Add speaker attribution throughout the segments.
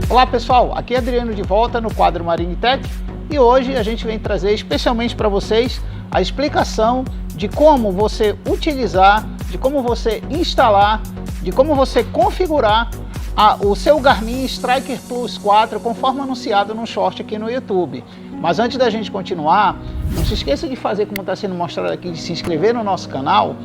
Speaker 1: Olá pessoal, aqui é Adriano de volta no quadro Marine Tech e hoje a gente vem trazer especialmente para vocês a explicação de como você utilizar, de como você instalar, de como você configurar o seu Garmin Striker Plus 4 conforme anunciado no short aqui no YouTube. Mas antes da gente continuar, não se esqueça de fazer como está sendo mostrado aqui, de se inscrever no nosso canal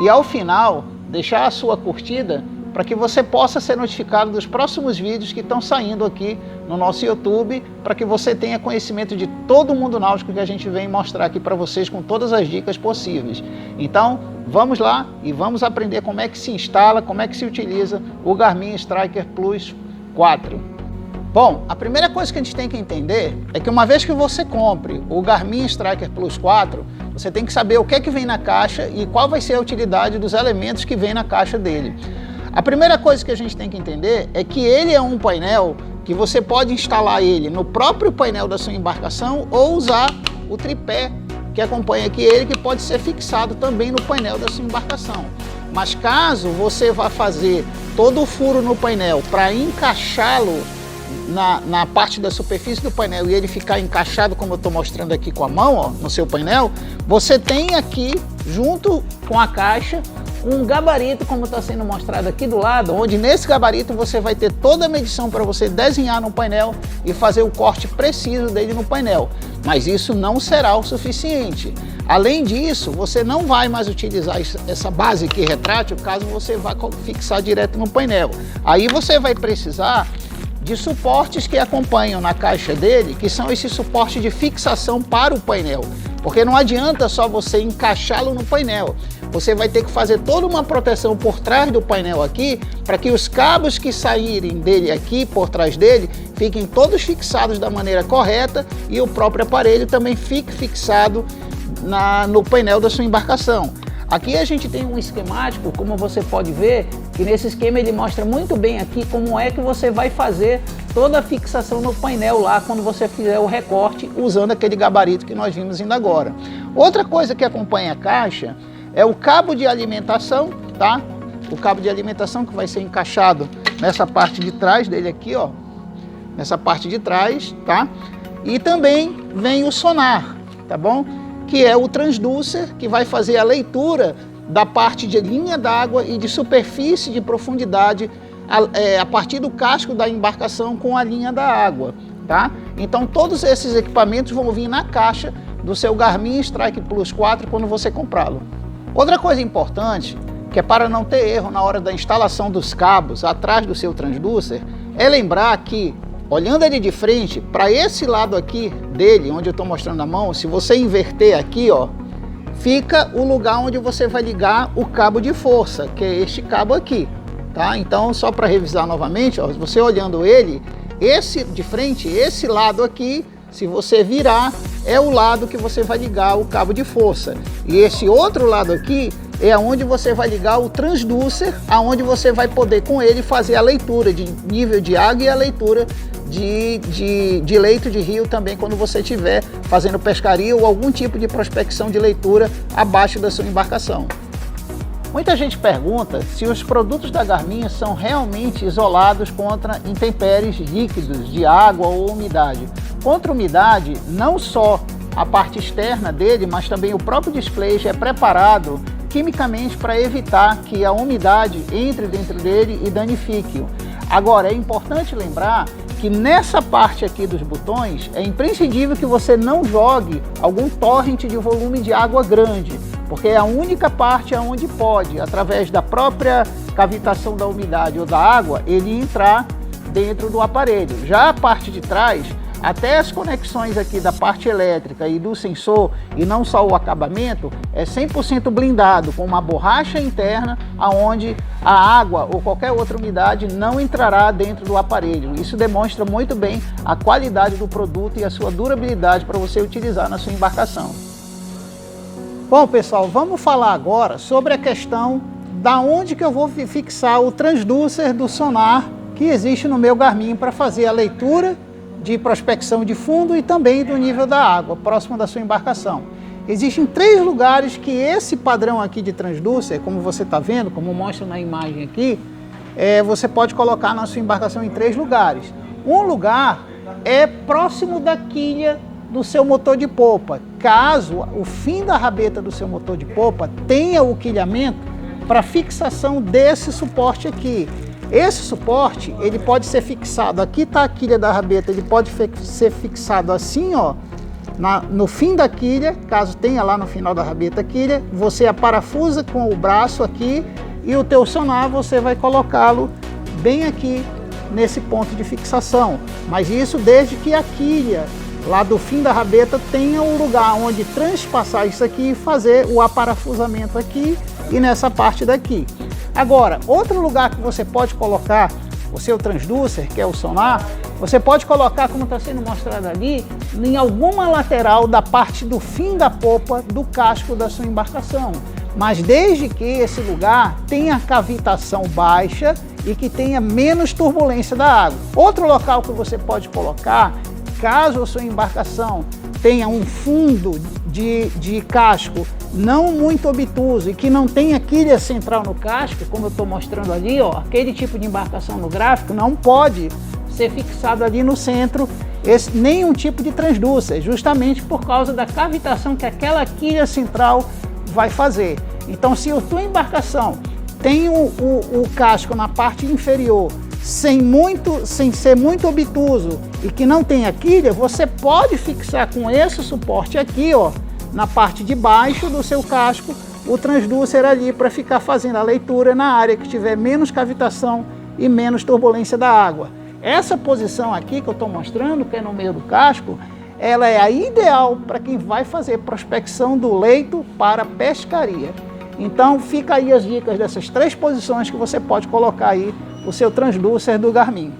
Speaker 1: e ao final deixar a sua curtida para que você possa ser notificado dos próximos vídeos que estão saindo aqui no nosso YouTube, para que você tenha conhecimento de todo o mundo náutico que a gente vem mostrar aqui para vocês com todas as dicas possíveis. Então, vamos lá e vamos aprender como é que se instala, como é que se utiliza o Garmin Striker Plus 4. Bom, a primeira coisa que a gente tem que entender é que uma vez que você compre o Garmin Striker Plus 4, você tem que saber o que é que vem na caixa e qual vai ser a utilidade dos elementos que vem na caixa dele. A primeira coisa que a gente tem que entender é que ele é um painel que você pode instalar ele no próprio painel da sua embarcação ou usar o tripé que acompanha aqui ele, que pode ser fixado também no painel da sua embarcação. Mas caso você vá fazer todo o furo no painel para encaixá-lo na parte da superfície do painel e ele ficar encaixado como eu estou mostrando aqui com a mão, ó, no seu painel, você tem aqui junto com a caixa um gabarito, como está sendo mostrado aqui do lado, onde nesse gabarito você vai ter toda a medição para você desenhar no painel e fazer o corte preciso dele no painel. Mas isso não será o suficiente. Além disso, você não vai mais utilizar essa base aqui retrátil caso você vá fixar direto no painel. Aí você vai precisar de suportes que acompanham na caixa dele, que são esses suportes de fixação para o painel. Porque não adianta só você encaixá-lo no painel. Você vai ter que fazer toda uma proteção por trás do painel aqui, para que os cabos que saírem dele aqui, por trás dele, fiquem todos fixados da maneira correta e o próprio aparelho também fique fixado no painel da sua embarcação. Aqui a gente tem um esquemático, como você pode ver, que nesse esquema ele mostra muito bem aqui como é que você vai fazer toda a fixação no painel lá quando você fizer o recorte usando aquele gabarito que nós vimos ainda agora. Outra coisa que acompanha a caixa é o cabo de alimentação, tá? O cabo de alimentação que vai ser encaixado nessa parte de trás dele aqui, ó. Nessa parte de trás, tá? E também vem o sonar, tá bom? Que é o transducer, que vai fazer a leitura da parte de linha d'água e de superfície de profundidade a partir do casco da embarcação com a linha da água, tá? Então todos esses equipamentos vão vir na caixa do seu Garmin Striker Plus 4 quando você comprá-lo. Outra coisa importante, que é para não ter erro na hora da instalação dos cabos atrás do seu transducer, é lembrar que, olhando ele de frente, para esse lado aqui dele, onde eu estou mostrando a mão, se você inverter aqui, ó, fica o lugar onde você vai ligar o cabo de força, que é este cabo aqui, tá? Então, só para revisar novamente, ó, você olhando ele, esse de frente, esse lado aqui, se você virar, é o lado que você vai ligar o cabo de força. E esse outro lado aqui é onde você vai ligar o transducer, aonde você vai poder com ele fazer a leitura de nível de água e a leitura de leito de rio também quando você estiver fazendo pescaria ou algum tipo de prospecção de leitura abaixo da sua embarcação. Muita gente pergunta se os produtos da Garmin são realmente isolados contra intempéries líquidos de água ou umidade. Contra umidade, não só a parte externa dele, mas também o próprio display já é preparado quimicamente para evitar que a umidade entre dentro dele e danifique-o. Agora, é importante lembrar que nessa parte aqui dos botões é imprescindível que você não jogue algum torrent de volume de água grande, porque é a única parte onde pode, através da própria cavitação da umidade ou da água, ele entrar dentro do aparelho. Já a parte de trás, até as conexões aqui da parte elétrica e do sensor, e não só o acabamento, é 100% blindado com uma borracha interna aonde a água ou qualquer outra umidade não entrará dentro do aparelho. Isso demonstra muito bem a qualidade do produto e a sua durabilidade para você utilizar na sua embarcação. Bom pessoal, vamos falar agora sobre a questão da onde que eu vou fixar o transducer do sonar que existe no meu Garmin para fazer a leitura de prospecção de fundo e também do nível da água, próximo da sua embarcação. Existem 3 lugares que esse padrão aqui de transducer, como você está vendo, como mostra na imagem aqui, você pode colocar na sua embarcação em 3 lugares. Um lugar é próximo da quilha do seu motor de polpa, caso o fim da rabeta do seu motor de polpa tenha o quilhamento para fixação desse suporte aqui. Esse suporte, ele pode ser fixado, aqui está a quilha da rabeta, ele pode ser fixado assim, ó, no fim da quilha, caso tenha lá no final da rabeta a quilha, você a parafusa com o braço aqui e o teu sonar você vai colocá-lo bem aqui nesse ponto de fixação. Mas isso desde que a quilha lá do fim da rabeta tenha um lugar onde transpassar isso aqui e fazer o aparafusamento aqui e nessa parte daqui. Agora, outro lugar que você pode colocar o seu transducer, que é o sonar, você pode colocar, como está sendo mostrado ali, em alguma lateral da parte do fim da polpa do casco da sua embarcação. Mas desde que esse lugar tenha cavitação baixa e que tenha menos turbulência da água. Outro local que você pode colocar, caso a sua embarcação tenha um fundo de casco não muito obtuso e que não tenha quilha central no casco, como eu estou mostrando ali, ó, aquele tipo de embarcação no gráfico não pode ser fixado ali no centro nenhum tipo de transducer, justamente por causa da cavitação que aquela quilha central vai fazer. Então, se a tua embarcação tem o casco na parte inferior sem ser muito obtuso e que não tenha quilha, você pode fixar com esse suporte aqui, ó, na parte de baixo do seu casco, o transducer ali para ficar fazendo a leitura na área que tiver menos cavitação e menos turbulência da água. Essa posição aqui que eu estou mostrando, que é no meio do casco, ela é a ideal para quem vai fazer prospecção do leito para pescaria. Então fica aí as dicas dessas 3 posições que você pode colocar aí o seu transducer do Garmin.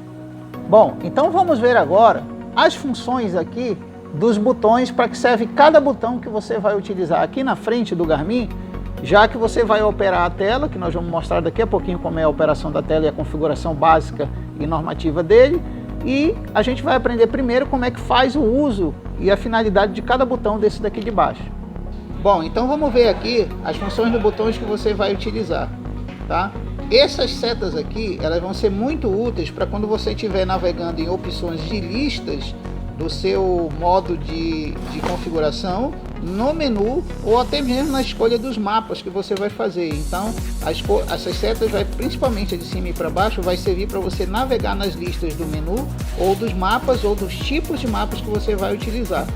Speaker 1: Bom, então vamos ver agora as funções aqui dos botões, para que serve cada botão que você vai utilizar aqui na frente do Garmin, já que você vai operar a tela, que nós vamos mostrar daqui a pouquinho como é a operação da tela e a configuração básica e normativa dele, e a gente vai aprender primeiro como é que faz o uso e a finalidade de cada botão desse daqui de baixo. Bom, então vamos ver aqui as funções dos botões que você vai utilizar, tá? Essas setas aqui, elas vão ser muito úteis para quando você estiver navegando em opções de listas do seu modo de configuração no menu ou até mesmo na escolha dos mapas que você vai fazer. Então essas setas principalmente de cima e para baixo vai servir para você navegar nas listas do menu ou dos mapas ou dos tipos de mapas que você vai utilizar.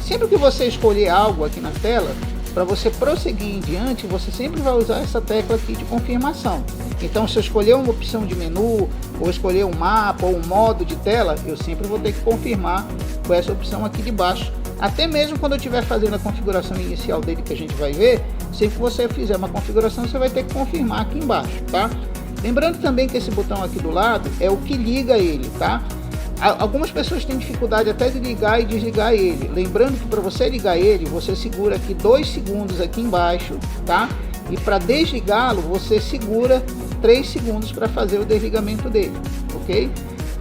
Speaker 1: Sempre que você escolher algo aqui na tela, para você prosseguir em diante, você sempre vai usar essa tecla aqui de confirmação. Então, se eu escolher uma opção de menu, ou escolher um mapa, ou um modo de tela, eu sempre vou ter que confirmar com essa opção aqui de baixo. Até mesmo quando eu estiver fazendo a configuração inicial dele, que a gente vai ver, sempre que você fizer uma configuração, você vai ter que confirmar aqui embaixo, tá? Lembrando também que esse botão aqui do lado é o que liga ele, tá? Algumas pessoas têm dificuldade até de ligar e desligar ele. Lembrando que para você ligar ele, você segura aqui 2 segundos aqui embaixo, tá? E para desligá-lo, você segura 3 segundos para fazer o desligamento dele, ok?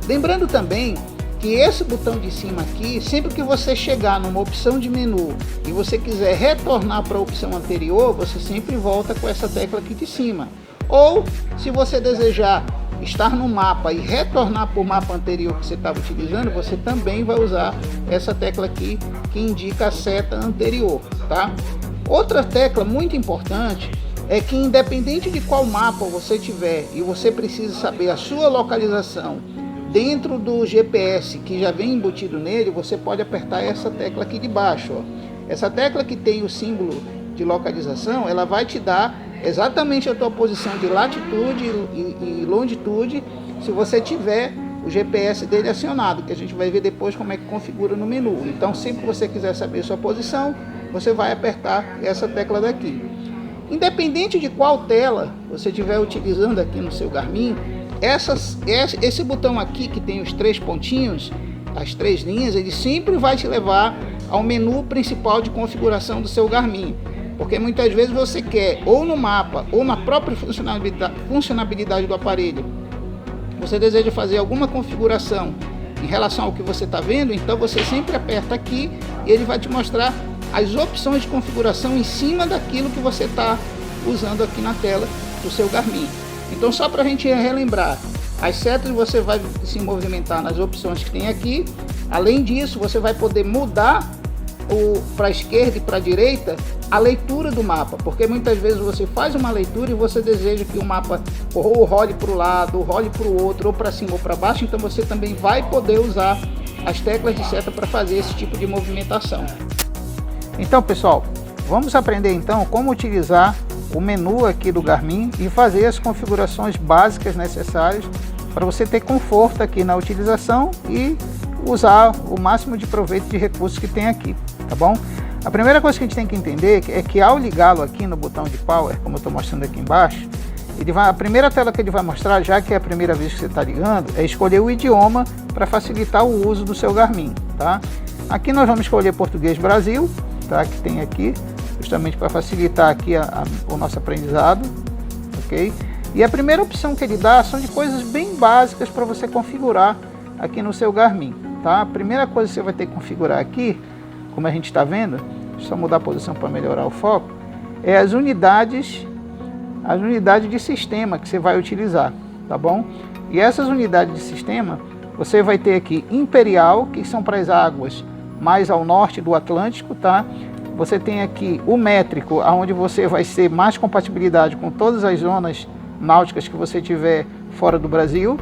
Speaker 1: Lembrando também que esse botão de cima aqui, sempre que você chegar numa opção de menu e você quiser retornar para a opção anterior, você sempre volta com essa tecla aqui de cima. Ou, se você desejar estar no mapa e retornar para o mapa anterior que você estava utilizando, você também vai usar essa tecla aqui que indica a seta anterior, tá? Outra tecla muito importante é que, independente de qual mapa você tiver e você precisa saber a sua localização dentro do GPS que já vem embutido nele, você pode apertar essa tecla aqui de baixo, ó. Essa tecla que tem o símbolo de localização, ela vai te dar exatamente a tua posição de latitude e longitude, se você tiver o GPS dele acionado, que a gente vai ver depois como é que configura no menu. Então, sempre que você quiser saber sua posição, você vai apertar essa tecla daqui. Independente de qual tela você estiver utilizando aqui no seu Garmin, esse botão aqui que tem os 3 pontinhos, as 3 linhas, ele sempre vai te levar ao menu principal de configuração do seu Garmin. Porque muitas vezes você quer, ou no mapa, ou na própria funcionalidade do aparelho, você deseja fazer alguma configuração em relação ao que você está vendo, então você sempre aperta aqui e ele vai te mostrar as opções de configuração em cima daquilo que você está usando aqui na tela do seu Garmin. Então, só para a gente relembrar, As setas você vai se movimentar nas opções que tem aqui. Além disso, você vai poder mudar para a esquerda e para a direita a leitura do mapa, porque muitas vezes você faz uma leitura e você deseja que o mapa ou role para o lado, ou role para o outro, ou para cima ou para baixo, então você também vai poder usar as teclas de seta para fazer esse tipo de movimentação. Então, pessoal, vamos aprender então como utilizar o menu aqui do Garmin e fazer as configurações básicas necessárias para você ter conforto aqui na utilização e usar o máximo de proveito de recursos que tem aqui, tá bom? A primeira coisa que a gente tem que entender é que ao ligá-lo aqui no botão de Power, como eu estou mostrando aqui embaixo, a primeira tela que ele vai mostrar, já que é a primeira vez que você está ligando, é escolher o idioma para facilitar o uso do seu Garmin, tá? Aqui nós vamos escolher Português Brasil, tá? Que tem aqui, justamente para facilitar aqui o nosso aprendizado, ok? E a primeira opção que ele dá são de coisas bem básicas para você configurar aqui no seu Garmin, tá? A primeira coisa que você vai ter que configurar aqui, como a gente está vendo, deixa eu só mudar a posição para melhorar o foco, é as unidades de sistema que você vai utilizar, tá bom? E essas unidades de sistema, você vai ter aqui Imperial, que são para as águas mais ao norte do Atlântico, tá? Você tem aqui o métrico, onde você vai ser mais compatibilidade com todas as zonas náuticas que você tiver fora do Brasil.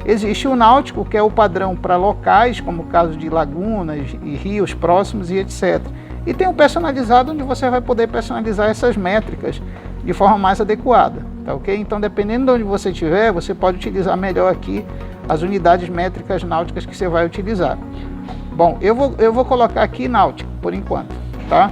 Speaker 1: Existe o náutico, que é o padrão para locais, como o caso de lagunas e rios próximos e etc. E tem o personalizado, onde você vai poder personalizar essas métricas de forma mais adequada, tá ok? Então, dependendo de onde você estiver, você pode utilizar melhor aqui as unidades métricas náuticas que você vai utilizar. Bom, eu vou colocar aqui náutico, por enquanto, tá?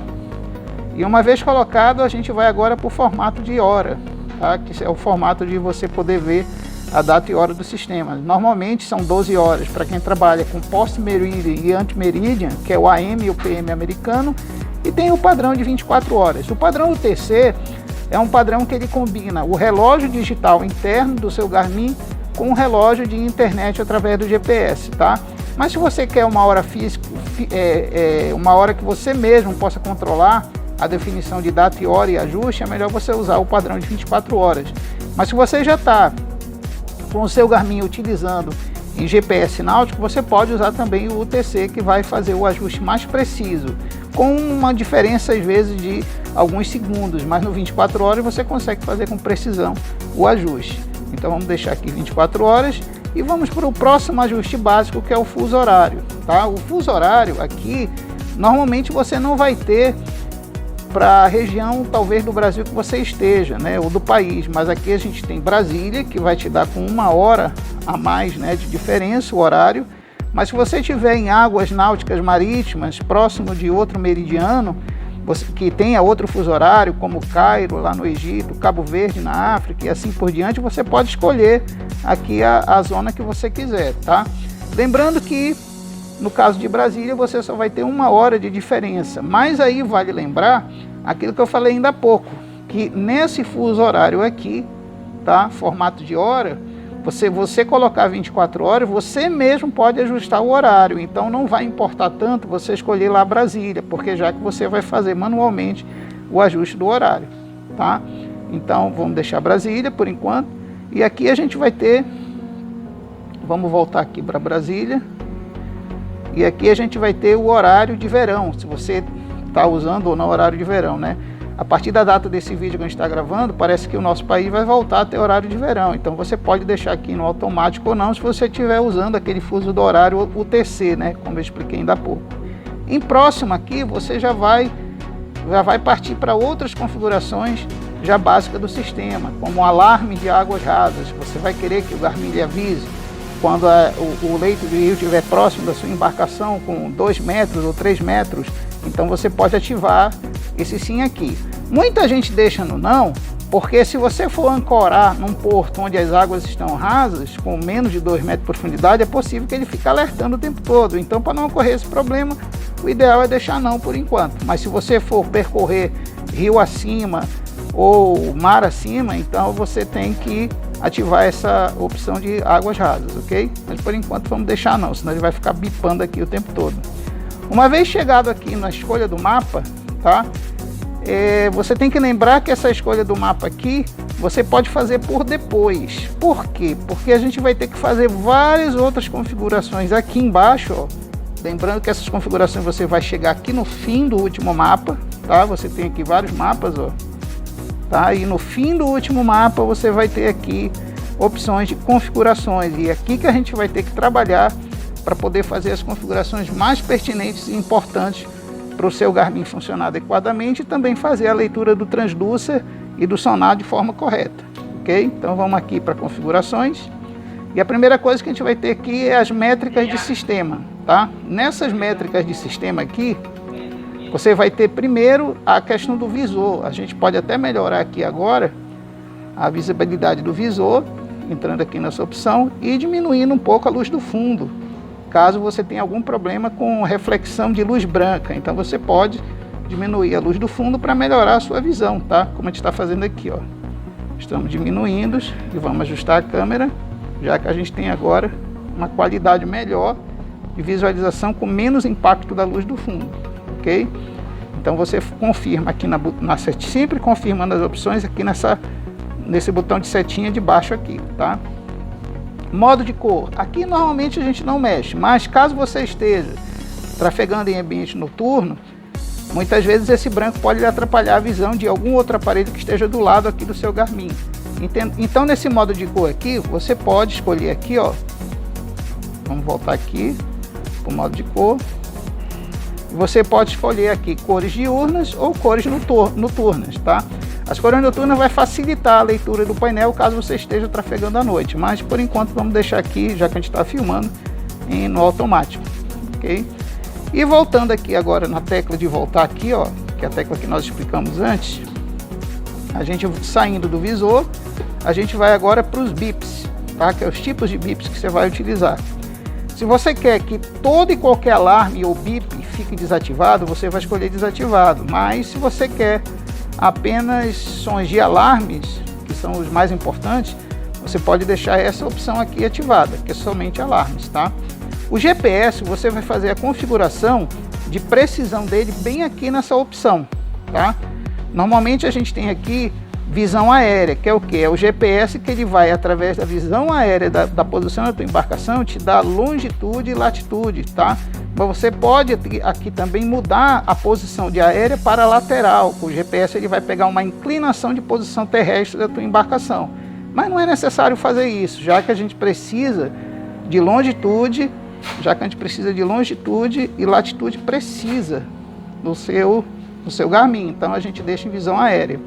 Speaker 1: E uma vez colocado, a gente vai agora para o formato de hora, tá? Que é o formato de você poder ver a data e hora do sistema. Normalmente são 12 horas para quem trabalha com post-meridian e ante-meridian, que é o AM e o PM americano, e tem o padrão de 24 horas. O padrão UTC é um padrão que ele combina o relógio digital interno do seu Garmin com o relógio de internet através do GPS, tá? Mas se você quer uma hora física, uma hora que você mesmo possa controlar a definição de data e hora e ajuste, é melhor você usar o padrão de 24 horas. Mas se você já está com o seu Garmin utilizando em GPS náutico, você pode usar também o UTC, que vai fazer o ajuste mais preciso, com uma diferença às vezes de alguns segundos, mas no 24 horas você consegue fazer com precisão o ajuste. Então vamos deixar aqui 24 horas e vamos para o próximo ajuste básico, que é o fuso horário, tá? O fuso horário aqui, normalmente você não vai ter para a região talvez do Brasil que você esteja, né, ou do país, mas aqui a gente tem Brasília, que vai te dar com 1 hora a mais, né, de diferença o horário. Mas se você estiver em águas náuticas marítimas, próximo de outro meridiano, que tenha outro fuso horário, como Cairo lá no Egito, Cabo Verde na África e assim por diante, você pode escolher aqui a zona que você quiser, tá? Lembrando que no caso de Brasília, você só vai ter 1 hora de diferença. Mas aí vale lembrar aquilo que eu falei ainda há pouco, que nesse fuso horário aqui, tá? Formato de hora, você colocar 24 horas, você mesmo pode ajustar o horário. Então não vai importar tanto você escolher lá Brasília, porque já que você vai fazer manualmente o ajuste do horário, tá? Então vamos deixar Brasília por enquanto. E aqui a gente vai ter, vamos voltar aqui para Brasília. E aqui a gente vai ter o horário de verão, se você está usando ou não o horário de verão, né? A partir da data desse vídeo que a gente está gravando, parece que o nosso país vai voltar a ter horário de verão. Então você pode deixar aqui no automático ou não, se você estiver usando aquele fuso do horário UTC, né? Como eu expliquei ainda há pouco. Em próximo aqui, você já vai partir para outras configurações já básicas do sistema, como o alarme de águas rasas. Você vai querer que o Garmin lhe avise quando o leito de rio estiver próximo da sua embarcação com 2 metros ou 3 metros, então você pode ativar esse sim aqui. Muita gente deixa no não, porque se você for ancorar num porto onde as águas estão rasas, com menos de 2 metros de profundidade, é possível que ele fique alertando o tempo todo. Então, para não ocorrer esse problema, o ideal é deixar não por enquanto. Mas se você for percorrer rio acima ou mar acima, então você tem que ativar essa opção de águas rasas, ok? Mas por enquanto vamos deixar não, senão ele vai ficar bipando aqui o tempo todo. Uma vez chegado aqui na escolha do mapa, tá? Você tem que lembrar que essa escolha do mapa aqui você pode fazer por depois. Por quê? Porque a gente vai ter que fazer várias outras configurações aqui embaixo, ó. Lembrando que essas configurações você vai chegar aqui no fim do último mapa, tá? Você tem aqui vários mapas, ó. Tá? E no fim do último mapa você vai ter aqui opções de configurações. E é aqui que a gente vai ter que trabalhar para poder fazer as configurações mais pertinentes e importantes para o seu Garmin funcionar adequadamente e também fazer a leitura do transducer e do sonar de forma correta, ok? Então vamos aqui para configurações e a primeira coisa que a gente vai ter aqui é as métricas de sistema, tá? Nessas métricas de sistema aqui, você vai ter primeiro a questão do visor. A gente pode até melhorar aqui agora a visibilidade do visor, entrando aqui nessa opção e diminuindo um pouco a luz do fundo, caso você tenha algum problema com reflexão de luz branca. Então você pode diminuir a luz do fundo para melhorar a sua visão, tá? Como a gente está fazendo aqui, ó. Estamos diminuindo e vamos ajustar a câmera, já que a gente tem agora uma qualidade melhor de visualização com menos impacto da luz do fundo, ok? Então você confirma aqui sempre confirmando as opções aqui nesse botão de setinha de baixo aqui, tá? Modo de cor. Aqui normalmente a gente não mexe, mas caso você esteja trafegando em ambiente noturno, muitas vezes esse branco pode lhe atrapalhar a visão de algum outro aparelho que esteja do lado aqui do seu Garmin. Então nesse modo de cor aqui, você pode escolher aqui, ó. Vamos voltar aqui para o modo de cor. Você pode escolher aqui cores diurnas ou cores noturnas, tá? As cores noturnas vai facilitar a leitura do painel caso você esteja trafegando à noite, mas por enquanto vamos deixar aqui, já que a gente está filmando, no automático, ok? E voltando aqui agora na tecla de voltar aqui, ó, que é a tecla que nós explicamos antes, a gente saindo do visor, a gente vai agora para os bips, tá? Que é os tipos de bips que você vai utilizar. Se você quer que todo e qualquer alarme ou bip fique desativado, você vai escolher desativado, mas se você quer apenas sons de alarmes, que são os mais importantes, você pode deixar essa opção aqui ativada, que é somente alarmes, tá? O GPS, você vai fazer a configuração de precisão dele bem aqui nessa opção, tá? Normalmente a gente tem aqui visão aérea, que é o que? É o GPS que ele vai, através da visão aérea da posição da tua embarcação, te dá longitude e latitude, tá? Mas você pode aqui também mudar a posição de aérea para lateral. O GPS ele vai pegar uma inclinação de posição terrestre da tua embarcação. Mas não é necessário fazer isso, já que a gente precisa de longitude, e latitude precisa no seu Garmin. Então a gente deixa em visão aérea.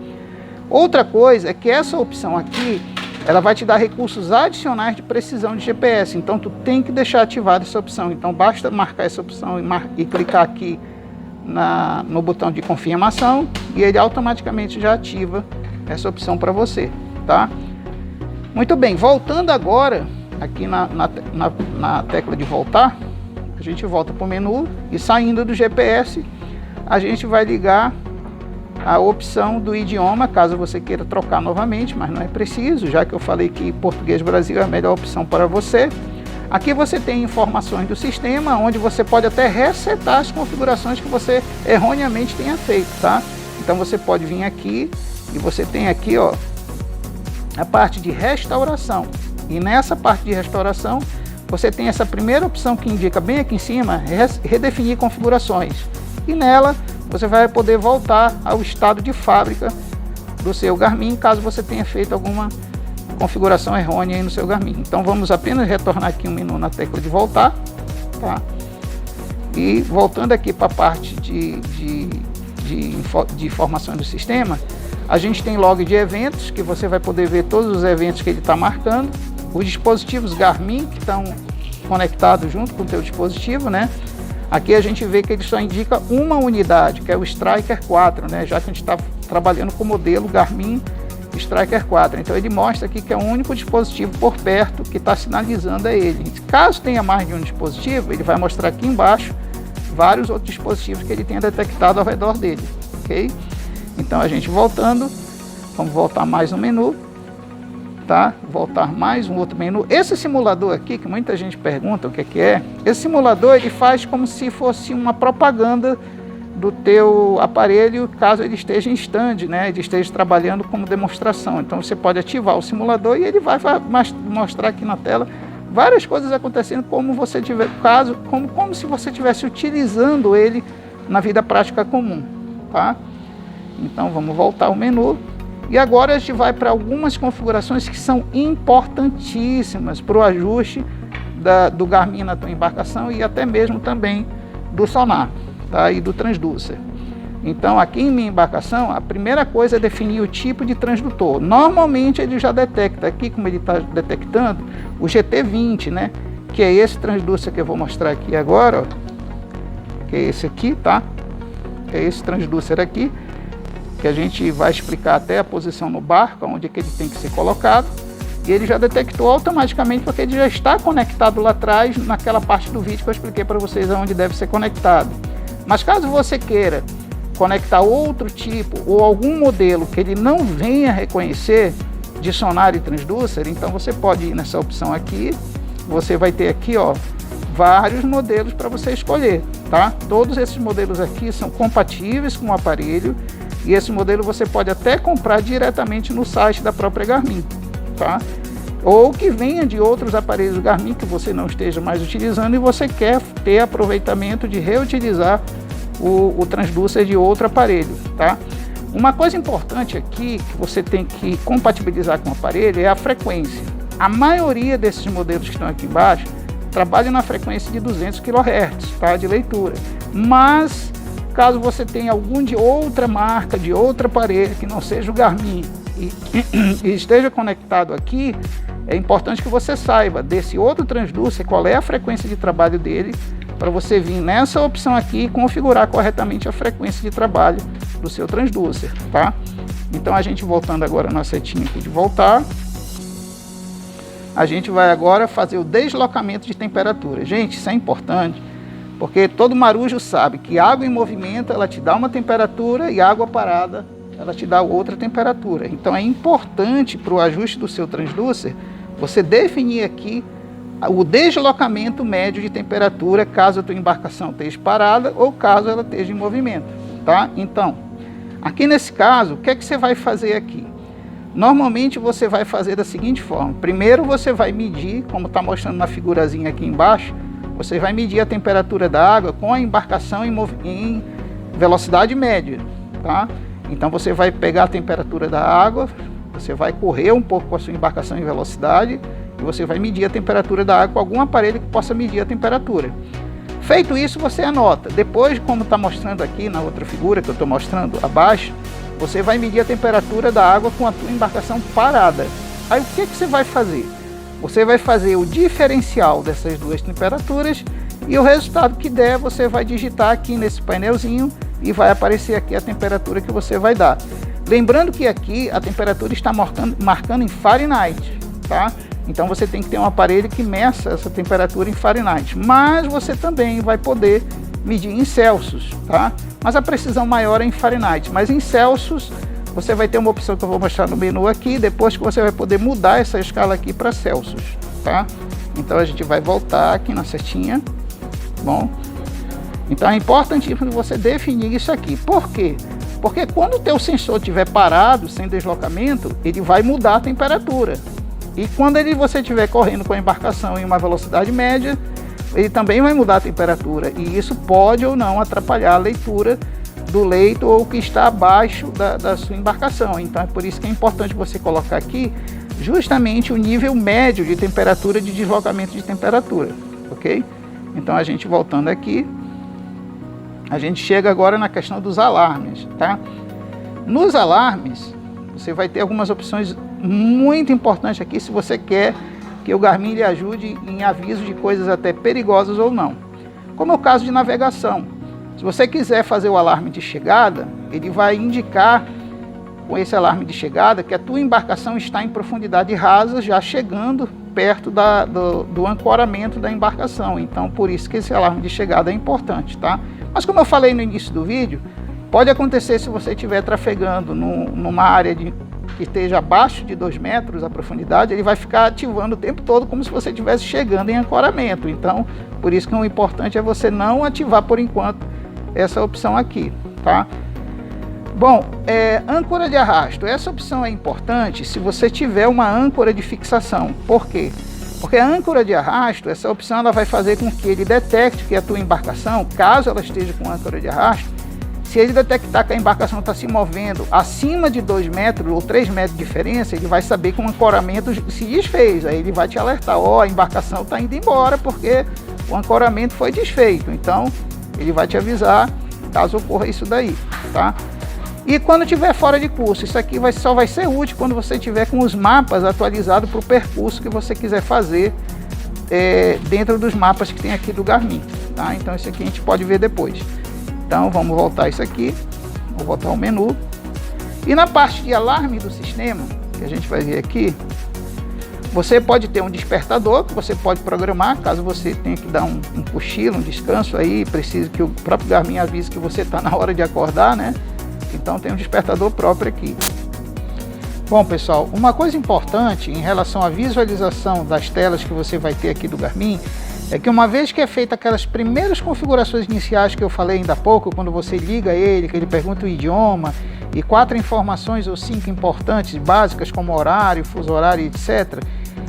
Speaker 1: Outra coisa é que essa opção aqui, ela vai te dar recursos adicionais de precisão de GPS, então tu tem que deixar ativada essa opção. Então basta marcar essa opção e clicar aqui no botão de confirmação e ele automaticamente já ativa essa opção para você, tá? Muito bem, voltando agora aqui na tecla de voltar, a gente volta para o menu e saindo do GPS, a gente vai ligar a opção do idioma, caso você queira trocar novamente, mas não é preciso, já que eu falei que Português Brasil é a melhor opção para você. Aqui você tem informações do sistema, onde você pode até resetar as configurações que você erroneamente tenha feito, tá? Então você pode vir aqui e você tem aqui, ó, a parte de restauração. E nessa parte de restauração, você tem essa primeira opção que indica bem aqui em cima, redefinir configurações. E nela, você vai poder voltar ao estado de fábrica do seu Garmin, caso você tenha feito alguma configuração errônea aí no seu Garmin. Então vamos apenas retornar aqui um menu na tecla de voltar, tá? E voltando aqui para a parte de informações do sistema, a gente tem log de eventos, que você vai poder ver todos os eventos que ele está marcando, os dispositivos Garmin que estão conectados junto com o teu dispositivo, né? Aqui a gente vê que ele só indica uma unidade, que é o Striker 4, né? Já que a gente está trabalhando com o modelo Garmin Striker 4. Então ele mostra aqui que é o único dispositivo por perto que está sinalizando a ele. Caso tenha mais de um dispositivo, ele vai mostrar aqui embaixo vários outros dispositivos que ele tenha detectado ao redor dele, ok? Então a gente voltando, vamos voltar mais no menu, tá? Voltar mais um outro menu. Esse simulador aqui, que muita gente pergunta o que é, esse simulador ele faz como se fosse uma propaganda do teu aparelho, caso ele esteja em stand, né? Ele esteja trabalhando como demonstração. Então você pode ativar o simulador e ele vai mostrar aqui na tela várias coisas acontecendo como você tiver caso, como se você estivesse utilizando ele na vida prática comum, tá? Então vamos voltar ao menu e agora a gente vai para algumas configurações que são importantíssimas para o ajuste do Garmin na tua embarcação e até mesmo também do sonar, tá? E do transducer. Então aqui em minha embarcação a primeira coisa é definir o tipo de transdutor. Normalmente ele já detecta aqui, como ele está detectando, o GT20, né? Que é esse transducer que eu vou mostrar aqui agora, ó, que é esse aqui, tá? É esse transducer aqui, que a gente vai explicar até a posição no barco, onde é que ele tem que ser colocado. E ele já detectou automaticamente porque ele já está conectado lá atrás, naquela parte do vídeo que eu expliquei para vocês aonde deve ser conectado. Mas caso você queira conectar outro tipo ou algum modelo que ele não venha reconhecer de sonar e transducer, então você pode ir nessa opção aqui, você vai ter aqui, ó, vários modelos para você escolher, tá? Todos esses modelos aqui são compatíveis com o aparelho e esse modelo você pode até comprar diretamente no site da própria Garmin, tá? Ou que venha de outros aparelhos Garmin que você não esteja mais utilizando e você quer ter aproveitamento de reutilizar o transducer de outro aparelho, tá? Uma coisa importante aqui que você tem que compatibilizar com o aparelho é a frequência. A maioria desses modelos que estão aqui embaixo trabalham na frequência de 200 kHz, tá? De leitura. Mas caso você tenha algum de outra marca, de outro aparelho que não seja o Garmin e esteja conectado aqui, é importante que você saiba desse outro transducer qual é a frequência de trabalho dele, para você vir nessa opção aqui e configurar corretamente a frequência de trabalho do seu transducer, tá? Então a gente voltando agora na setinha aqui de voltar, a gente vai agora fazer o deslocamento de temperatura. Gente, isso é importante, porque todo marujo sabe que água em movimento ela te dá uma temperatura e água parada ela te dá outra temperatura. Então é importante para o ajuste do seu transducer você definir aqui o deslocamento médio de temperatura caso a tua embarcação esteja parada ou caso ela esteja em movimento, tá? Então, aqui nesse caso, o que é que você vai fazer aqui? Normalmente você vai fazer da seguinte forma: primeiro você vai medir, como está mostrando na figurazinha aqui embaixo, você vai medir a temperatura da água com a embarcação em velocidade média, tá? Então você vai pegar a temperatura da água, você vai correr um pouco com a sua embarcação em velocidade e você vai medir a temperatura da água com algum aparelho que possa medir a temperatura. Feito isso, você anota. Depois, como está mostrando aqui na outra figura que eu estou mostrando abaixo, você vai medir a temperatura da água com a tua embarcação parada. Aí o que você vai fazer? Você vai fazer o diferencial dessas duas temperaturas e o resultado que der você vai digitar aqui nesse painelzinho e vai aparecer aqui a temperatura que você vai dar. Lembrando que aqui a temperatura está marcando em Fahrenheit, tá? Então você tem que ter um aparelho que meça essa temperatura em Fahrenheit, mas você também vai poder medir em Celsius, tá? Mas a precisão maior é em Fahrenheit, mas em Celsius você vai ter uma opção que eu vou mostrar no menu aqui, depois que você vai poder mudar essa escala aqui para Celsius, tá? Então a gente vai voltar aqui na setinha, bom? Então é importantíssimo você definir isso aqui. Por quê? Porque quando o teu sensor estiver parado, sem deslocamento, ele vai mudar a temperatura. E quando você estiver correndo com a embarcação em uma velocidade média, ele também vai mudar a temperatura. E isso pode ou não atrapalhar a leitura do leito ou que está abaixo da sua embarcação. Então é por isso que é importante você colocar aqui justamente o nível médio de temperatura, de deslocamento de temperatura, ok? Então a gente voltando aqui, a gente chega agora na questão dos alarmes, tá? Nos alarmes, você vai ter algumas opções muito importantes aqui se você quer que o Garmin lhe ajude em aviso de coisas até perigosas ou não. Como é o caso de navegação. Se você quiser fazer o alarme de chegada, ele vai indicar com esse alarme de chegada que a tua embarcação está em profundidade rasa, já chegando perto do ancoramento da embarcação. Então, por isso que esse alarme de chegada é importante, tá? Mas como eu falei no início do vídeo, pode acontecer se você estiver trafegando numa área que esteja abaixo de 2 metros a profundidade, ele vai ficar ativando o tempo todo como se você estivesse chegando em ancoramento. Então, por isso que o importante é você não ativar por enquanto essa opção aqui, tá? Bom, âncora de arrasto. Essa opção é importante se você tiver uma âncora de fixação. Por quê? Porque a âncora de arrasto, essa opção ela vai fazer com que ele detecte que a tua embarcação, caso ela esteja com âncora de arrasto, se ele detectar que a embarcação está se movendo acima de 2 metros ou 3 metros de diferença, ele vai saber que o ancoramento se desfez. Aí ele vai te alertar, ó, a embarcação está indo embora porque o ancoramento foi desfeito. Então, ele vai te avisar caso ocorra isso daí, tá? E quando estiver fora de curso, isso aqui só vai ser útil quando você estiver com os mapas atualizados para o percurso que você quiser fazer dentro dos mapas que tem aqui do Garmin, tá? Então isso aqui a gente pode ver depois. Então vamos voltar isso aqui, vou voltar ao menu. E na parte de alarme do sistema, que a gente vai ver aqui, você pode ter um despertador que você pode programar, caso você tenha que dar um cochilo, um descanso aí, precise que o próprio Garmin avise que você está na hora de acordar, né? Então tem um despertador próprio aqui. Bom pessoal, uma coisa importante em relação à visualização das telas que você vai ter aqui do Garmin é que uma vez que é feita aquelas primeiras configurações iniciais que eu falei ainda há pouco, quando você liga ele, que ele pergunta o idioma e 4 informações ou 5 importantes básicas como horário, fuso horário, etc.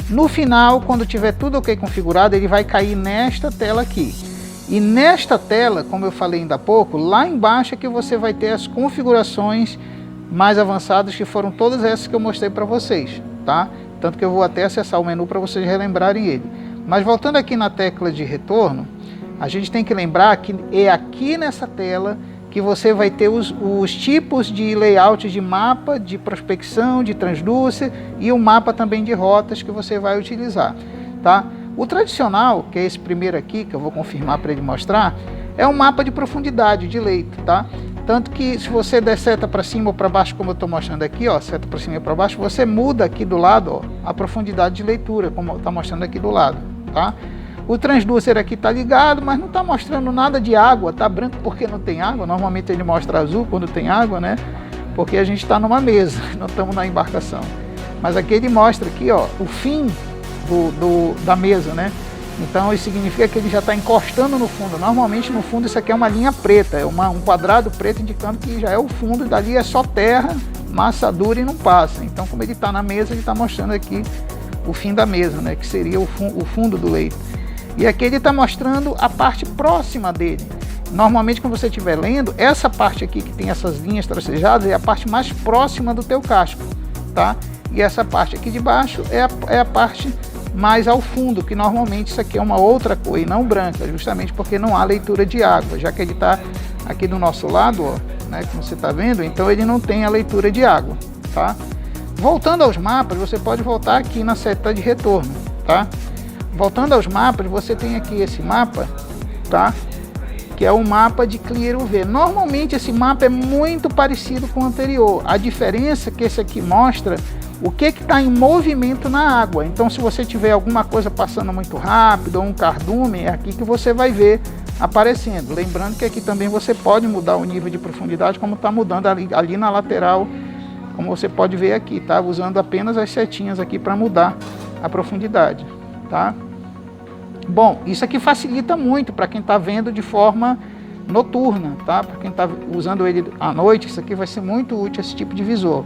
Speaker 1: No final, quando tiver tudo ok configurado, ele vai cair nesta tela aqui. E nesta tela, como eu falei ainda há pouco, lá embaixo é que você vai ter as configurações mais avançadas, que foram todas essas que eu mostrei para vocês, tá? Tanto que eu vou até acessar o menu para vocês relembrarem ele. Mas voltando aqui na tecla de retorno, a gente tem que lembrar que é aqui nessa tela que você vai ter os tipos de layout de mapa, de prospecção, de transdúcer e o mapa também de rotas que você vai utilizar, tá? O tradicional, que é esse primeiro aqui, que eu vou confirmar para ele mostrar, é um mapa de profundidade de leito, tá? Tanto que se você der seta para cima ou para baixo, como eu estou mostrando aqui, ó, seta para cima e para baixo, você muda aqui do lado, ó, a profundidade de leitura, como está mostrando aqui do lado, tá? O transdúcer aqui está ligado, mas não está mostrando nada de água, tá branco porque não tem água. Normalmente ele mostra azul quando tem água, né? Porque a gente está numa mesa, não estamos na embarcação. Mas aqui ele mostra aqui, ó, o fim da mesa, né? Então isso significa que ele já está encostando no fundo. Normalmente no fundo isso aqui é uma linha preta, é um quadrado preto indicando que já é o fundo, dali é só terra, massa dura e não passa. Então como ele está na mesa, ele está mostrando aqui o fim da mesa, né? Que seria o fundo do leito. E aqui ele está mostrando a parte próxima dele. Normalmente quando você estiver lendo, essa parte aqui que tem essas linhas tracejadas é a parte mais próxima do teu casco, tá? E essa parte aqui de baixo é a parte mais ao fundo, que normalmente isso aqui é uma outra cor e não branca, justamente porque não há leitura de água, já que ele está aqui do nosso lado, ó, né, como você está vendo, então ele não tem a leitura de água, tá? Voltando aos mapas, você pode voltar aqui na seta de retorno, tá? Voltando aos mapas, você tem aqui esse mapa, tá? Que é o mapa de Clear UV. Normalmente esse mapa é muito parecido com o anterior. A diferença é que esse aqui mostra o que está em movimento na água. Então se você tiver alguma coisa passando muito rápido ou um cardume, é aqui que você vai ver aparecendo. Lembrando que aqui também você pode mudar o nível de profundidade, como está mudando ali na lateral, como você pode ver aqui, tá? Usando apenas as setinhas aqui para mudar a profundidade, tá? Bom, isso aqui facilita muito para quem está vendo de forma noturna, tá? Para quem está usando ele à noite, isso aqui vai ser muito útil, esse tipo de visor.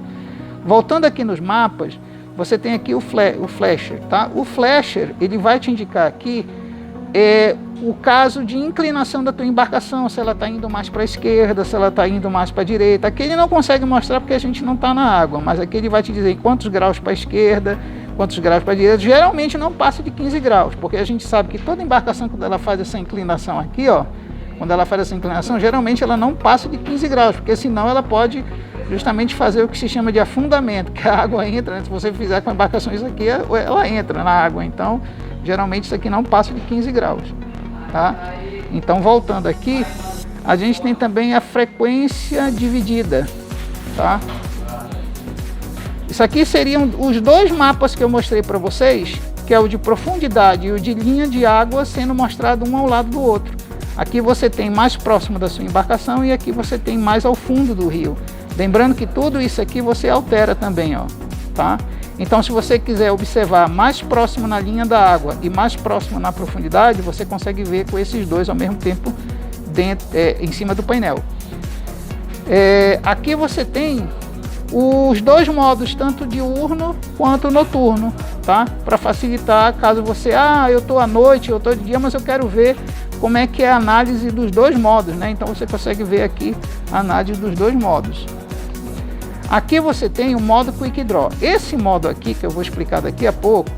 Speaker 1: Voltando aqui nos mapas, você tem aqui o flasher, tá? O flasher, ele vai te indicar aqui o caso de inclinação da tua embarcação, se ela está indo mais para a esquerda, se ela está indo mais para a direita. Aqui ele não consegue mostrar porque a gente não está na água, mas aqui ele vai te dizer quantos graus para a esquerda, quantos graus para a direita. Geralmente não passa de 15 graus, porque a gente sabe que toda embarcação, quando ela faz essa inclinação aqui, ó, quando ela faz essa inclinação, geralmente ela não passa de 15 graus, porque senão ela pode justamente fazer o que se chama de afundamento, que a água entra, né? Se você fizer com a embarcação isso aqui, ela entra na água. Então, geralmente isso aqui não passa de 15 graus, tá? Então, voltando aqui, a gente tem também a frequência dividida, tá? Isso aqui seriam os dois mapas que eu mostrei para vocês, que é o de profundidade e o de linha de água sendo mostrado um ao lado do outro. Aqui você tem mais próximo da sua embarcação e aqui você tem mais ao fundo do rio. Lembrando que tudo isso aqui você altera também, ó, tá? Então se você quiser observar mais próximo na linha da água e mais próximo na profundidade, você consegue ver com esses dois ao mesmo tempo dentro, em cima do painel. Aqui você tem os dois modos, tanto diurno quanto noturno, tá? Para facilitar, caso você, eu estou à noite, eu estou de dia, mas eu quero ver como é que é a análise dos dois modos, né? Então você consegue ver aqui a análise dos dois modos. Aqui você tem o modo Quick Draw. Esse modo aqui, que eu vou explicar daqui a pouco,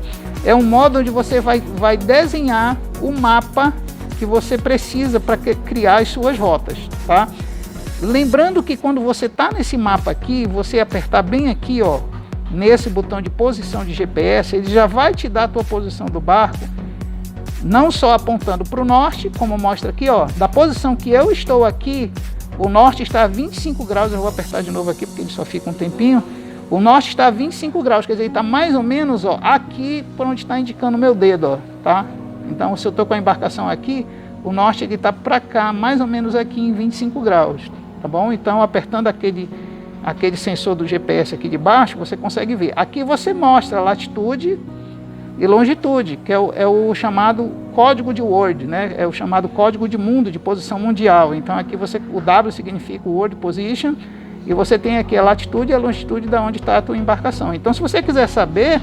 Speaker 1: é um modo onde você vai desenhar o mapa que você precisa para criar as suas rotas, tá? Lembrando que quando você está nesse mapa aqui, você apertar bem aqui, ó, nesse botão de posição de GPS, ele já vai te dar a tua posição do barco, não só apontando para o norte, como mostra aqui, ó, da posição que eu estou aqui, o norte está a 25 graus, eu vou apertar de novo aqui porque ele só fica um tempinho, o norte está a 25 graus, quer dizer, ele está mais ou menos, ó, aqui por onde está indicando o meu dedo, ó, tá? Então, se eu estou com a embarcação aqui, o norte ele está para cá, mais ou menos aqui em 25 graus, tá bom? Então, apertando aquele sensor do GPS aqui de baixo, você consegue ver. Aqui você mostra latitude e longitude, que é o chamado código de World, né? É o chamado código de mundo, de posição mundial. Então, aqui o W significa World Position, e você tem aqui a latitude e a longitude da onde está a tua embarcação. Então, se você quiser saber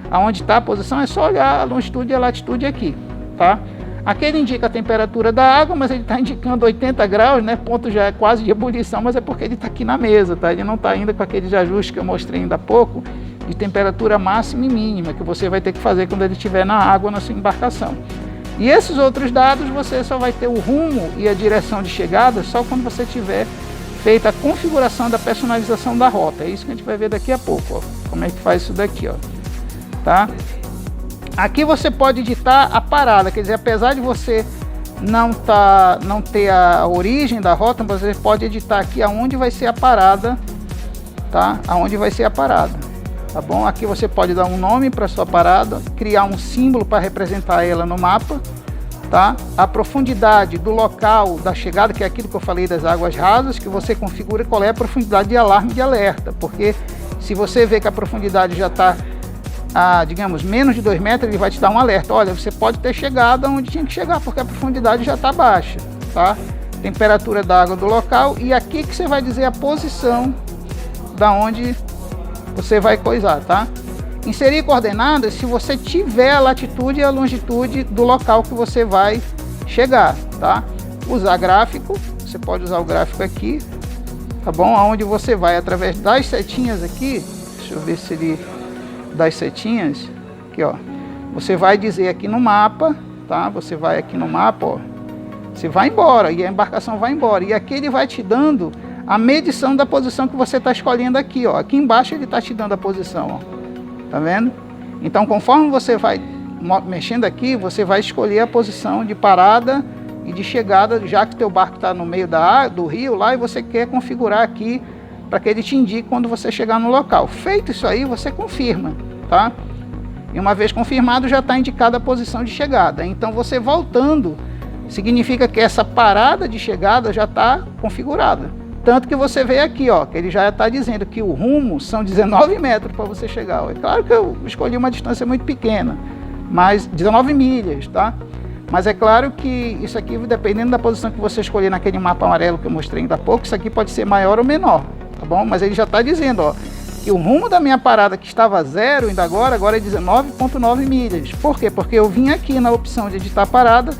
Speaker 1: aonde está a posição, é só olhar a longitude e a latitude aqui, tá? Aqui ele indica a temperatura da água, mas ele está indicando 80 graus, né? Ponto já é quase de ebulição, mas é porque ele está aqui na mesa, tá? Ele não está ainda com aqueles ajustes que eu mostrei ainda há pouco, de temperatura máxima e mínima, que você vai ter que fazer quando ele estiver na água na sua embarcação. E esses outros dados você só vai ter o rumo e a direção de chegada só quando você tiver feita a configuração da personalização da rota. É isso que a gente vai ver daqui a pouco, ó, como é que faz isso daqui, ó, tá? Aqui você pode editar a parada, quer dizer, apesar de você não ter a origem da rota, você pode editar aqui aonde vai ser a parada, tá? Aonde vai ser a parada, tá bom? Aqui você pode dar um nome para sua parada, criar um símbolo para representar ela no mapa, tá? A profundidade do local da chegada, que é aquilo que eu falei das águas rasas, que você configura qual é a profundidade de alarme de alerta, porque se você vê que a profundidade já está digamos, menos de 2 metros, ele vai te dar um alerta. Olha, você pode ter chegado onde tinha que chegar, porque a profundidade já está baixa, tá? Temperatura da água do local, e aqui que você vai dizer a posição da onde você vai coisar, tá? Inserir coordenadas se você tiver a latitude e a longitude do local que você vai chegar, tá? Usar gráfico, você pode usar o gráfico aqui, tá bom? Aonde você vai, através das setinhas aqui, deixa eu ver se ele... das setinhas, aqui ó, você vai dizer aqui no mapa, tá? Você vai aqui no mapa, ó, você vai embora e a embarcação vai embora, e aqui ele vai te dando a medição da posição que você está escolhendo aqui, ó. Aqui embaixo ele está te dando a posição, ó, tá vendo? Então, conforme você vai mexendo aqui, você vai escolher a posição de parada e de chegada, já que teu barco está no meio do rio lá, e você quer configurar aqui para que ele te indique quando você chegar no local. Feito isso aí, você confirma, tá? E uma vez confirmado, já está indicada a posição de chegada. Então, você voltando, significa que essa parada de chegada já está configurada. Tanto que você vê aqui, ó, que ele já está dizendo que o rumo são 19 metros para você chegar. É claro que eu escolhi uma distância muito pequena, mas 19 milhas, tá? Mas é claro que isso aqui, dependendo da posição que você escolher naquele mapa amarelo que eu mostrei ainda há pouco, isso aqui pode ser maior ou menor. Tá bom? Mas ele já está dizendo, ó, que o rumo da minha parada, que estava 0 ainda agora é 19,9 milhas. Por quê? Porque eu vim aqui na opção de editar parada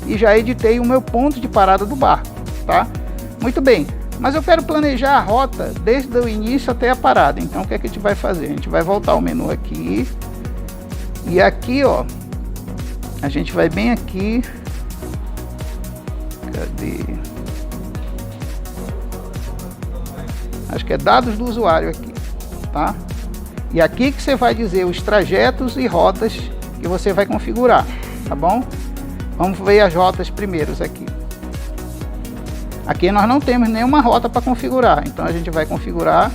Speaker 1: e já editei o meu ponto de parada do barco, tá? Muito bem, mas eu quero planejar a rota desde o início até a parada. Então, o que é que a gente vai fazer? A gente vai voltar ao menu aqui, e aqui, ó, a gente vai bem aqui, cadê? Acho que é dados do usuário aqui, tá? E aqui que você vai dizer os trajetos e rotas que você vai configurar, tá bom? Vamos ver as rotas primeiros aqui. Aqui nós não temos nenhuma rota para configurar, então a gente vai configurar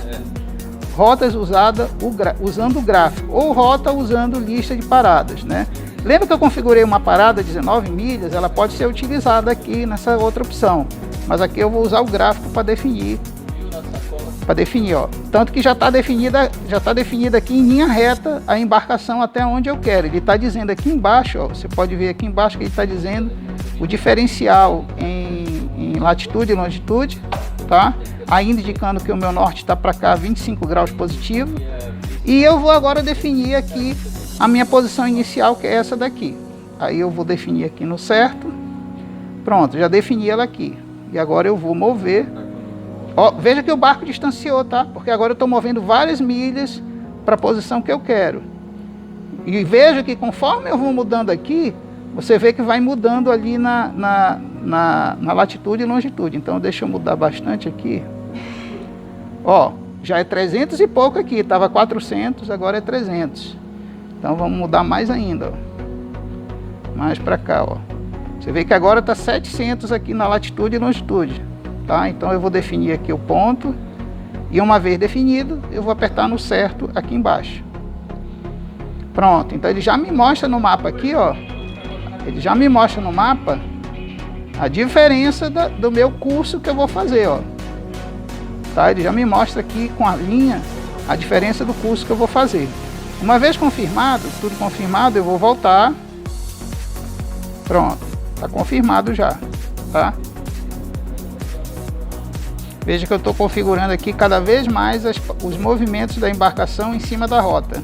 Speaker 1: rotas usando o gráfico, ou rota usando lista de paradas, né? Lembra que eu configurei uma parada 19 milhas? Ela pode ser utilizada aqui nessa outra opção, mas aqui eu vou usar o gráfico para definir. Ó, tanto que já está definida aqui em linha reta a embarcação até onde eu quero. Ele está dizendo aqui embaixo, ó, você pode ver aqui embaixo que ele está dizendo o diferencial em em latitude e longitude, tá? Ainda indicando que o meu norte está para cá, 25 graus positivo. E eu vou agora definir aqui a minha posição inicial, que é essa daqui. Aí eu vou definir aqui no certo. Pronto, já defini ela aqui. E agora eu vou mover. Ó, veja que o barco distanciou, tá? Porque agora eu estou movendo várias milhas para a posição que eu quero. E veja que conforme eu vou mudando aqui, você vê que vai mudando ali na latitude e longitude. Então deixa eu mudar bastante aqui. Ó, já é 300 e pouco aqui, estava 400, agora é 300. Então vamos mudar mais ainda, ó. Mais para cá, ó. Você vê que agora está 700 aqui na latitude e longitude, tá? Então eu vou definir aqui o ponto. E uma vez definido, eu vou apertar no certo aqui embaixo. Pronto, então ele já me mostra no mapa aqui, ó. Ele já me mostra no mapa a diferença do meu curso que eu vou fazer, ó. Tá? Ele já me mostra aqui com a linha a diferença do curso que eu vou fazer. Uma vez confirmado, tudo confirmado, eu vou voltar. Pronto, está confirmado já, tá? Veja que eu estou configurando aqui cada vez mais os movimentos da embarcação em cima da rota,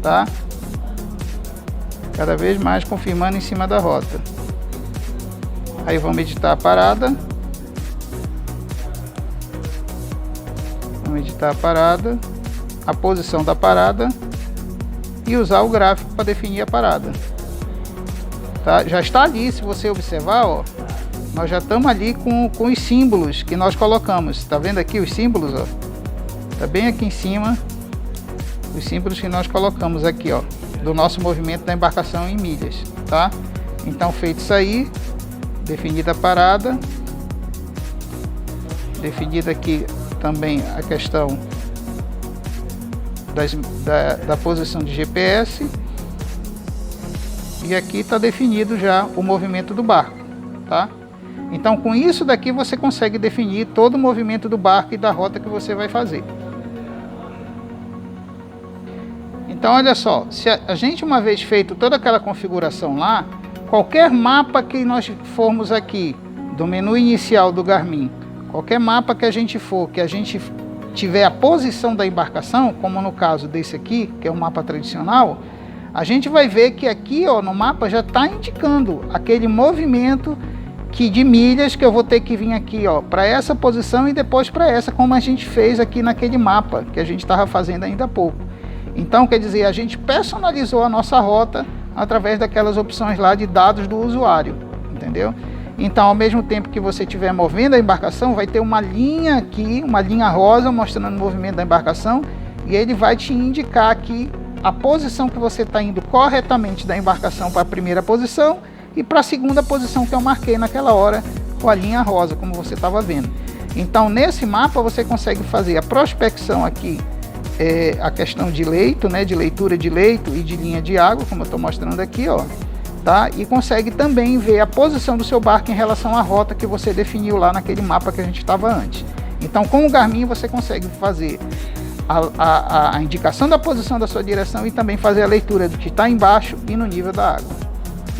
Speaker 1: tá? Cada vez mais confirmando em cima da rota. Aí vamos editar a parada. Vamos editar a parada, a posição da parada e usar o gráfico para definir a parada. Tá? Já está ali, se você observar, ó, nós já estamos ali com os símbolos que nós colocamos. Está vendo aqui os símbolos? Ó? Tá bem aqui em cima os símbolos que nós colocamos aqui, ó, do nosso movimento da embarcação em milhas, tá? Então, feito isso aí, definida a parada, definida aqui também a questão da posição de GPS, e aqui está definido já o movimento do barco, tá? Então, com isso daqui você consegue definir todo o movimento do barco e da rota que você vai fazer. Então, olha só, se a gente uma vez feito toda aquela configuração lá, qualquer mapa que nós formos aqui do menu inicial do Garmin, qualquer mapa que a gente for, que a gente tiver a posição da embarcação, como no caso desse aqui, que é um mapa tradicional, a gente vai ver que aqui, ó, no mapa já está indicando aquele movimento de milhas que eu vou ter que vir aqui, ó, para essa posição e depois para essa, como a gente fez aqui naquele mapa que a gente estava fazendo ainda há pouco. Então, quer dizer, a gente personalizou a nossa rota através daquelas opções lá de dados do usuário, entendeu? Então, ao mesmo tempo que você estiver movendo a embarcação, vai ter uma linha aqui, uma linha rosa mostrando o movimento da embarcação, e ele vai te indicar aqui a posição que você está indo corretamente da embarcação para a primeira posição e para a segunda posição que eu marquei naquela hora com a linha rosa, como você estava vendo. Então, nesse mapa você consegue fazer a prospecção aqui, a questão de leito, né, de leitura de leito e de linha de água, como eu estou mostrando aqui, ó, tá? E consegue também ver a posição do seu barco em relação à rota que você definiu lá naquele mapa que a gente estava antes. Então, com o Garmin você consegue fazer a indicação da posição da sua direção e também fazer a leitura do que está embaixo e no nível da água.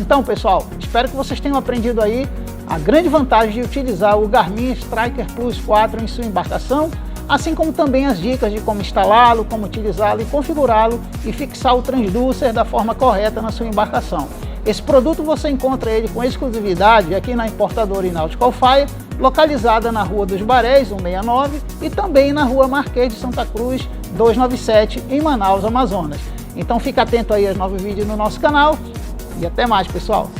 Speaker 1: Então, pessoal, espero que vocês tenham aprendido aí a grande vantagem de utilizar o Garmin Striker Plus 4 em sua embarcação, assim como também as dicas de como instalá-lo, como utilizá-lo e configurá-lo e fixar o transducer da forma correta na sua embarcação. Esse produto você encontra ele com exclusividade aqui na importadora Nautical Fire, localizada na Rua dos Barés, 169, e também na Rua Marquês de Santa Cruz, 297, em Manaus, Amazonas. Então fica atento aí aos novos vídeos no nosso canal e até mais, pessoal!